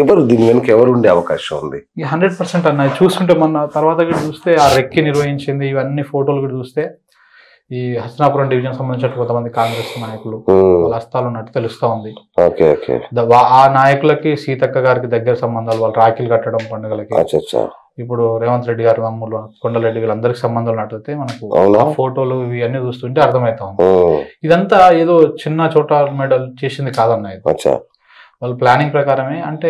ఎవరు దీని వెనుక ఎవరు ఉండే అవకాశం ఉంది? 100% అన్న. చూస్తుంటే మొన్న తర్వాత చూస్తే ఆ రెక్కి నిర్వహించింది ఇవన్నీ ఫోటోలు కూడా చూస్తే ఈ హస్తినాపురం డివిజన్ సంబంధించిన కొంతమంది కాంగ్రెస్ నాయకులు వాళ్ళ హస్తాలు ఉన్నట్టు తెలుస్తా ఉంది. ఆ నాయకులకి సీతక్క గారికి దగ్గర సంబంధాలు, వాళ్ళు రాఖీలు కట్టడం పండుగలకి. ఇప్పుడు రేవంత్ రెడ్డి గారు తమ్ముళ్ళు కొండలరెడ్డి వీళ్ళందరికి సంబంధాలు నడితే మనకు ఆ ఫోటోలు ఇవన్నీ చూస్తుంటే అర్థమవుతా ఉంది. ఇదంతా ఏదో చిన్న చోట మెడల్ చేసింది కాదన్న. ఇది వాళ్ళ ప్లానింగ్ ప్రకారమే. అంటే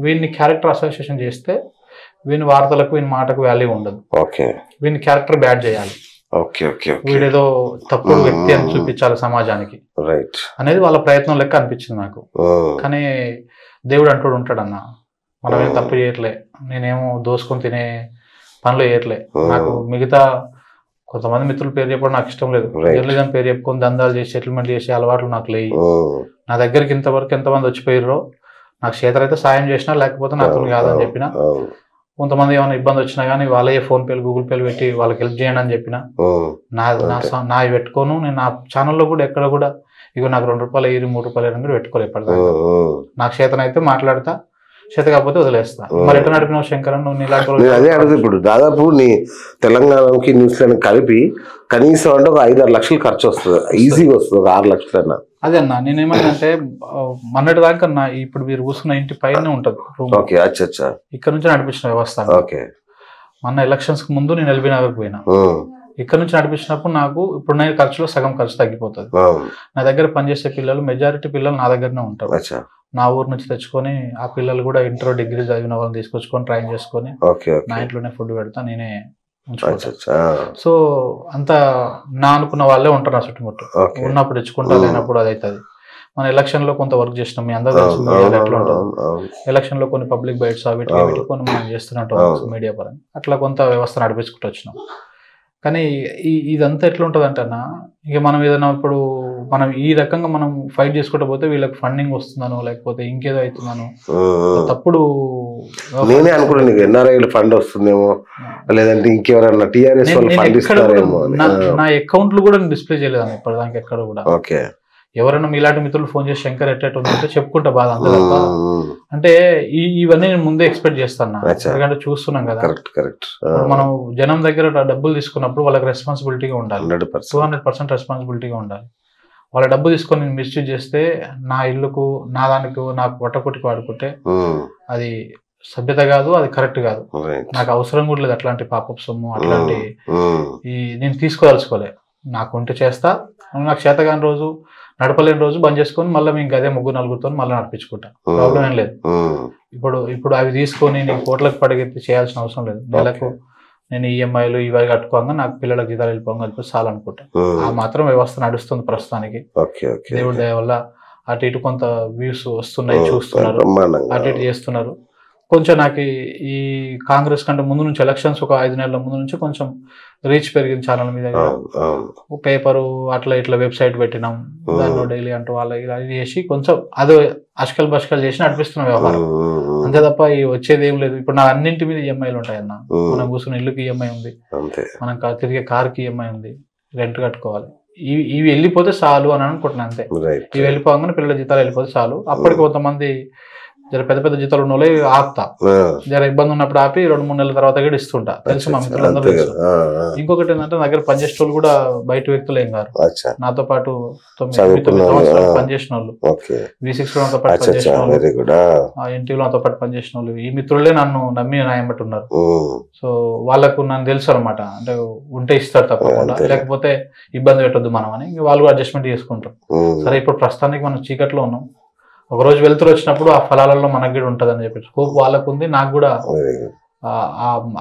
వీడిని క్యారెక్టర్ అసోసియేషన్ చేస్తే వీని వార్తలకు వీని మాటకు వాల్యూ ఉండదు. వీని క్యారెక్టర్ బ్యాడ్ చేయాలి, వీడేదో తప్పుడు వ్యక్తి అని చూపించాలి సమాజానికి అనేది వాళ్ళ ప్రయత్నం లెక్క అనిపించింది నాకు. కానీ దేవుడు అంటూ ఉంటాడన్న, మనమేం తప్పు చేయట్లే, నేనేమో దోసుకొని తినే పనులు చేయట్లే. నాకు మిగతా కొంతమంది మిత్రుల పేరు చెప్పడం నాకు ఇష్టం లేదు. జర్నలిజం పేరు చెప్పుకొని దందాలు చేసి సెటిల్మెంట్ చేసే అలవాట్లు నాకు లేవు. నా దగ్గరికి ఇంతవరకు ఎంతమంది వచ్చిపోయారో నాకు చేతనైతే సాయం చేసినా, లేకపోతే నాకు కాదని చెప్పిన. కొంతమంది ఏమైనా ఇబ్బంది వచ్చినా కానీ వాళ్ళే ఫోన్ పేలు గూగుల్ పేలు పెట్టి వాళ్ళకి హెల్ప్ చేయండి అని చెప్పిన. నా పెట్టుకోను. నేను నా ఛానల్లో కూడా ఎక్కడ కూడా ఇగో నాకు 2 రూపాయలు 3 రూపాయలు కూడా పెట్టుకోలేదు ఎప్పటిదాకా. నాకు చేతనైతే మాట్లాడతా, చేత కాకపోతే వదిలేస్తా. మరి ఎట్లా నడిపినావు శంకరన్ నువ్వు? ఇలాంటి అదే అడుగు. ఇప్పుడు దాదాపు నీ తెలంగాణకి న్యూస్లను కలిపి కనీసం అంటే ఒక 5-6 లక్షలు ఖర్చు వస్తుంది, ఈజీగా వస్తుంది, ఒక 6 లక్షలు అన్న. అదే అన్న, నేనేమంటే మొన్నటి దాకా ఇప్పుడు మీరు కూర్చున్న ఇంటి పైన ఉంటది ఇక్కడ నుంచి నడిపించిన వ్యవస్థ. మొన్న ఎలక్షన్స్ కు ముందు నేను ఎల్బీనగర్కి పోయినా. ఇక్కడ నుంచి నడిపించినప్పుడు నాకు ఇప్పుడు నేను ఖర్చులో సగం ఖర్చు తగ్గిపోతుంది. నా దగ్గర పనిచేసే పిల్లలు మెజారిటీ పిల్లలు నా దగ్గరనే ఉంటారు. నా ఊరు నుంచి తెచ్చుకొని ఆ పిల్లలు కూడా ఇంటర్ డిగ్రీ చదివిన వాళ్ళని తీసుకొచ్చుకొని ట్రైన్ చేసుకొని నా ఇంట్లోనే ఫుడ్ పెడతా, నేనే ఉంచుకుంటా. సో అంతా నా అనుకున్న వాళ్ళే ఉంటారు నా చుట్టుముట్టు. ఉన్నప్పుడు తెచ్చుకుంటా, లేనప్పుడు అది అవుతుంది. మన ఎలక్షన్ లో కొంత వర్క్ చేసినాం, మీ అందరూ తెలుసు మీడియాలో ఎట్లా ఉంటుంది. ఎలక్షన్ లో కొన్ని పబ్లిక్ బైట్స్ అవి కొన్ని మనం చేస్తున్నట్టు మీడియా పరంగా అట్లా కొంత వ్యవస్థ నడిపించుకుంటూ వచ్చినాం. కానీ ఇదంతా ఎట్లా ఉంటుంది అంటేనా, ఇక మనం ఏదైనా ఇప్పుడు మనం ఈ రకంగా మనం ఫైట్ చేసుకుంటూ పోతే వీళ్ళకి ఫండింగ్ వస్తుందనో లేకపోతే ఇంకేదో అవుతుందనో తప్పుడు నేనే అనుకున్నాను. నీకు ఎన్ఆర్ఐలు ఫండ్ వస్తుందేమో, లేదంటే ఇంకెవరన్నా టీఆర్ఎస్ ఫండ్ ఇస్తారేమో. నా అకౌంట్లు కూడా నేను డిస్ప్లే చేయలేదన్న ఇప్పటిదాకా ఎక్కడ కూడా. ఎవరైనా మీలాంటి మిత్రులు ఫోన్ చేసి శంకర్ ఎట్టేట ఉందంటే చెప్పుకుంటా బాధ అంతే తప్ప. అంటే ఇవన్నీ నేను ముందే ఎక్స్పెక్ట్ చేస్తాను, ఎందుకంటే చూస్తున్నాం కదా. మనం జనం దగ్గర డబ్బులు తీసుకున్నప్పుడు వాళ్ళకి రెస్పాన్సిబిలిటీగా ఉండాలి, 200% రెస్పాన్సిబిలిటీగా ఉండాలి. వాళ్ళ డబ్బు తీసుకొని నేను మిస్యూజ్ చేస్తే నా ఇల్లుకు నా దానికి నాకు పొట్టకొట్టుకు వాడుకుంటే అది సభ్యత కాదు, అది కరెక్ట్ కాదు. నాకు అవసరం కూడా లేదు అట్లాంటి పాపప్ సొమ్ము, అట్లాంటి నేను తీసుకోదలుచుకోలే. నాకు ఉంటే చేస్తా, నాకు చేతగాని రోజు నడపలేని రోజు బంద్ చేసుకొని మళ్ళీ మేము అదే 3-4తో మళ్ళీ నడిపించుకుంటా, ప్రాబ్లం ఏం లేదు. ఇప్పుడు అవి తీసుకొని నేను కోట్లకు పడిగెత్తి చేయాల్సిన అవసరం లేదు. నెలకు నేను ఈఎంఐలు ఇవి కట్టుకోగా నాకు పిల్లలకు జీతాలు వెళ్ళిపోగా కలిపి చాలు అనుకుంటా. ఆ మాత్రం వ్యవస్థ నడుస్తుంది ప్రస్తుతానికి. దేవుడి దయ వల్ల అటు ఇటు కొంత వ్యూస్ వస్తున్నాయి, చూస్తున్నారు, అటు ఇటు చేస్తున్నారు. కొంచెం నాకు ఈ కాంగ్రెస్ కంటే ముందు నుంచి ఎలక్షన్స్ ఒక 5 నెలల ముందు నుంచి కొంచెం రీచ్ పెరిగింది ఛానల్ మీద. పేపరు అట్లా ఇట్లా వెబ్సైట్ పెట్టినాం, దానిలో డైలీ అంటూ వాళ్ళ ఇలా చేసి కొంచెం అదో అష్కల్ బష్కల్ చేసి నడిపిస్తున్నాం వ్యవహారం, అంతే తప్ప వచ్చేది ఏం లేదు. ఇప్పుడు నా అన్నింటి మీద ఈఎంఐలు ఉంటాయన్న. మనం కూర్చున్న ఇల్లుకి ఈఎంఐ ఉంది, మనం తిరిగే కార్కి ఈఎంఐ ఉంది, రెంట్ కట్టుకోవాలి. ఇవి వెళ్ళిపోతే చాలు అని అనుకుంటున్నాను అంతే. ఇవి వెళ్ళిపోగానే పిల్లల జీతాలు వెళ్ళిపోతే చాలు. అప్పటికి కొంతమంది జర పెద్ద పెద్ద జీతాలు ఉన్న వాళ్ళే ఆపుతా, జర ఇబ్బంది ఉన్నప్పుడు ఆపి 2-3 నెలల తర్వాత కూడా ఇస్తుంటా. తెలుసు మా మిత్రులందరూ తెలుసు. ఇంకొకటి ఏంటంటే దగ్గర పనిచేసే వాళ్ళు కూడా బయట వ్యక్తులు ఏం కాదు, నాతో పాటు 9 సంవత్సరాలు పనిచేసిన వాళ్ళు, V6 నాతో పాటు పనిచేసిన వాళ్ళు, ఎన్టీవీ నాతో పాటు పనిచేసిన వాళ్ళు, ఈ మిత్రులే నన్ను నమ్మి నాయబట్టి ఉన్నారు. సో వాళ్ళకు నన్ను తెలుసు అనమాట. అంటే ఉంటే ఇస్తారు తప్పకుండా, లేకపోతే ఇబ్బంది పెట్టొద్దు మనం అని వాళ్ళు కూడా అడ్జస్ట్మెంట్ చేసుకుంటారు. సరే ఇప్పుడు ప్రస్తుతానికి మనం చీకట్లో ఉన్నాం, ఒకరోజు వెళ్తురు వచ్చినప్పుడు ఆ ఫలాలలో మనకు కూడా ఉంటుంది అని చెప్పి హోప్ వాళ్ళకు ఉంది, నాకు కూడా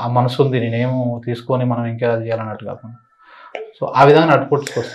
ఆ మనసు ఉంది. నేనేమో తీసుకొని మనం ఇంకేదా చేయాలన్నట్టు కాకుండా సో ఆ విధంగా నడుపుకొస్తున్నాం.